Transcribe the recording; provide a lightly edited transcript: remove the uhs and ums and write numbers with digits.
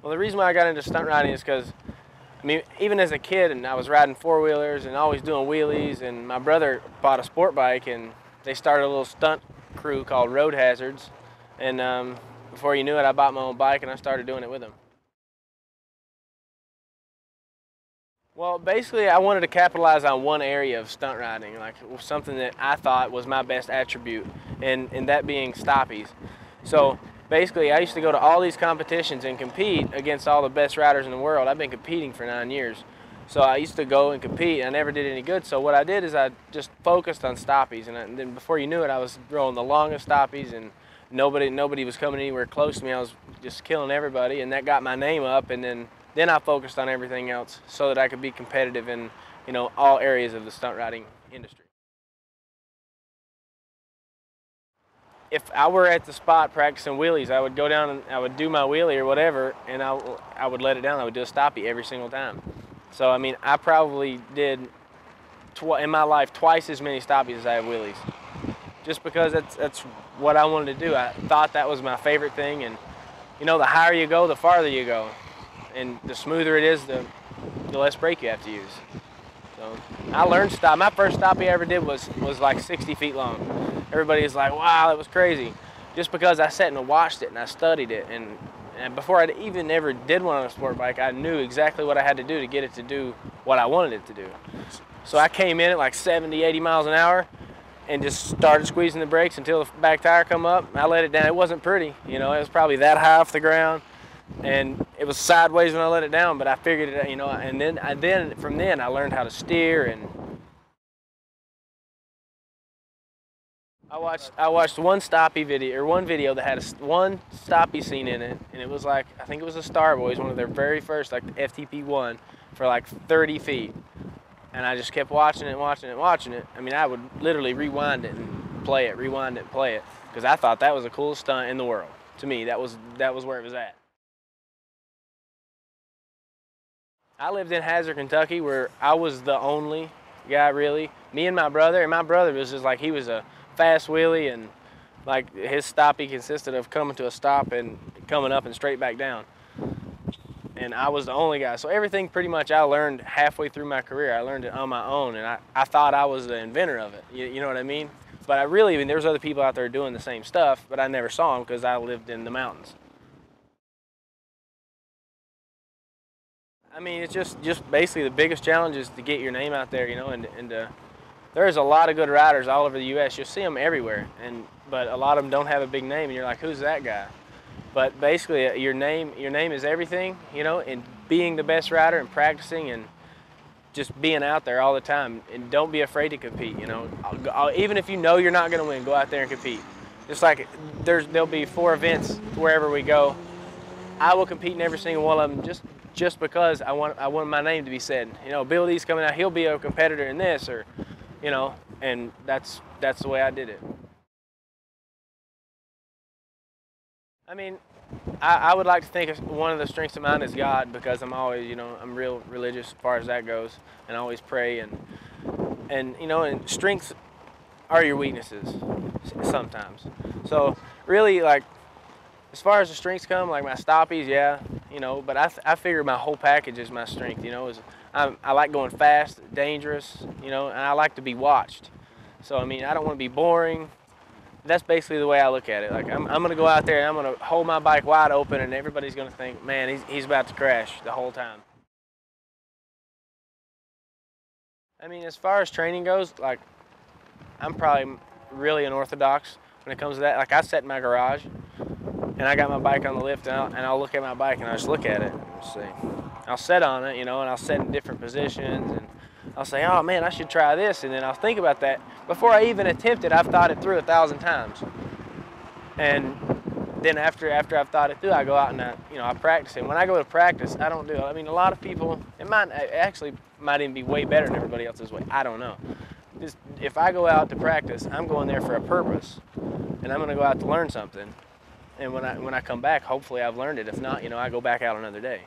Well, the reason why I got into stunt riding is because, I mean, even as a kid, and I was riding four-wheelers and always doing wheelies, and my brother bought a sport bike, and they started a little stunt crew called Road Hazards, and before you knew it, I bought my own bike and I started doing it with him. Well, basically, I wanted to capitalize on one area of stunt riding, like something that I thought was my best attribute, and that being stoppies. So basically, I used to go to all these competitions and compete against all the best riders in the world. I've been competing for 9 years. So I used to go and compete, and I never did any good. So what I did is I just focused on stoppies, and then before you knew it, I was rolling the longest stoppies, and nobody was coming anywhere close to me. I was just killing everybody, and that got my name up, and then I focused on everything else so that I could be competitive in, you know, all areas of the stunt riding industry. If I were at the spot practicing wheelies, I would go down and I would do my wheelie or whatever, and I would let it down. I would do a stoppie every single time. So I mean, I probably did in my life twice as many stoppies as I have wheelies, just because that's what I wanted to do. I thought that was my favorite thing, and you know, the higher you go, the farther you go, and the smoother it is, the less brake you have to use. So I learned stop. My first stoppie I ever did was like 60 feet long. Everybody was like, wow, that was crazy. Just because I sat and watched it and I studied it, and before I even ever did one on a sport bike, I knew exactly what I had to do to get it to do what I wanted it to do. So I came in at like 70, 80 miles an hour and just started squeezing the brakes until the back tire come up. I let it down. It wasn't pretty, you know, it was probably that high off the ground, and it was sideways when I let it down, but I figured it out, you know, and then from then I learned how to steer. And I watched one stoppie video, or one video that had one stoppie scene in it, and it was like, I think it was the Star Boys, one of their very first, like the FTP1, for like 30 feet. And I just kept watching it, watching it, watching it. I mean, I would literally rewind it and play it, rewind it and play it, because I thought that was the coolest stunt in the world. To me, that was where it was at. I lived in Hazard, Kentucky, where I was the only guy, really. Me and my brother was just like, he was a fast wheelie, and like his stoppie consisted of coming to a stop and coming up and straight back down. And I was the only guy. So everything pretty much I learned halfway through my career. I learned it on my own, and I thought I was the inventor of it. You know what I mean? But I mean, there was other people out there doing the same stuff, but I never saw them because I lived in the mountains. I mean, it's just basically the biggest challenge is to get your name out there, you know, and there's a lot of good riders all over the U.S. You'll see them everywhere, but a lot of them don't have a big name, and you're like, who's that guy? But basically, your name is everything, you know, and being the best rider and practicing and just being out there all the time, and don't be afraid to compete, you know. Even if you know you're not going to win, go out there and compete. Just like there'll be 4 events wherever we go. I will compete in every single one of them just because I want my name to be said. You know, Bill Dixon coming out, he'll be a competitor in this, or, you know, and that's the way I did it. I mean, I would like to think one of the strengths of mine is God, because I'm always, you know, I'm real religious as far as that goes, and I always pray, and you know, and strengths are your weaknesses sometimes. So really, like, as far as the strengths come, like my stoppies, yeah, you know, but I figure my whole package is my strength, you know. I like going fast, dangerous, you know, and I like to be watched. So I mean, I don't want to be boring. That's basically the way I look at it. Like, I'm going to go out there and I'm going to hold my bike wide open, and everybody's going to think, man, he's about to crash the whole time. I mean, as far as training goes, like, I'm probably really unorthodox when it comes to that. Like, I sit in my garage and I got my bike on the lift, and I'll look at my bike and I just look at it. Let's see. I'll sit on it, you know, and I'll sit in different positions, and I'll say, oh man, I should try this, and then I'll think about that. Before I even attempt it, I've thought it through 1,000 times. And then after I've thought it through, I go out and I practice it. When I go to practice, I don't do it. I mean, a lot of people, it might even be way better than everybody else's way. I don't know. If I go out to practice, I'm going there for a purpose, and I'm going to go out to learn something. And when I come back, hopefully I've learned it. If not, you know, I go back out another day.